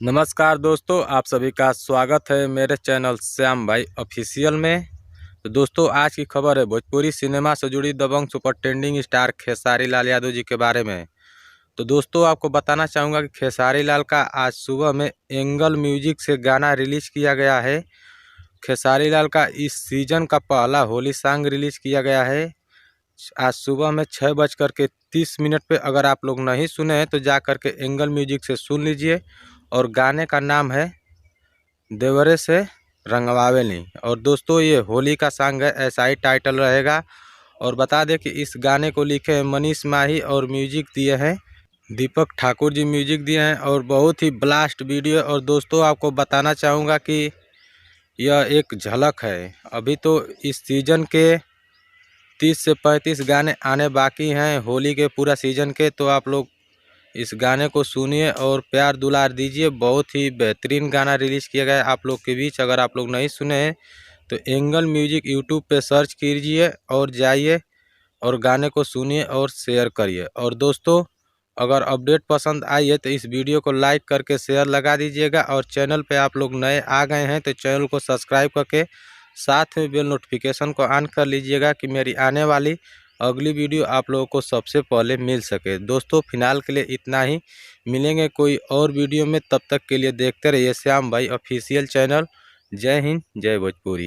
नमस्कार दोस्तों, आप सभी का स्वागत है मेरे चैनल श्याम भाई ऑफिशियल में। तो दोस्तों, आज की खबर है भोजपुरी सिनेमा से जुड़ी दबंग super trending star Khesari Lal Yadav ji के बारे में। तो दोस्तों, आपको बताना चाहूँगा कि खेसारी लाल का आज सुबह में एंगल म्यूजिक से गाना रिलीज किया गया है। खेसारी लाल का इस सीजन का पहला होली सॉन्ग रिलीज किया गया है आज सुबह में 6:30 पे। अगर आप लोग नहीं सुने हैं तो जा कर के एंगल म्यूजिक से सुन लीजिए। और गाने का नाम है देवरे से रंगवावेली। और दोस्तों, ये होली का सॉन्ग है, ऐसा ही टाइटल रहेगा। और बता दें कि इस गाने को लिखे हैं मनीष माही और म्यूजिक दिए हैं दीपक ठाकुर जी म्यूजिक दिए हैं। और बहुत ही ब्लास्ट वीडियो। और दोस्तों, आपको बताना चाहूँगा कि यह एक झलक है। अभी तो इस सीज़न के 30 से 35 गाने आने बाकी हैं होली के पूरा सीज़न के। तो आप लोग इस गाने को सुनिए और प्यार दुलार दीजिए। बहुत ही बेहतरीन गाना रिलीज़ किया गया है आप लोग के बीच। अगर आप लोग नहीं सुने हैं तो एंगल म्यूजिक यूट्यूब पे सर्च कीजिए और जाइए और गाने को सुनिए और शेयर करिए। और दोस्तों, अगर अपडेट पसंद आई है तो इस वीडियो को लाइक करके शेयर लगा दीजिएगा। और चैनल पे आप लोग नए आ गए हैं तो चैनल को सब्सक्राइब करके साथ में बेल नोटिफिकेशन को ऑन कर लीजिएगा कि मेरी आने वाली अगली वीडियो आप लोगों को सबसे पहले मिल सके। दोस्तों, फिलहाल के लिए इतना ही। मिलेंगे कोई और वीडियो में, तब तक के लिए देखते रहिए श्याम भाई ऑफिशियल चैनल। जय हिंद, जय भोजपुरी।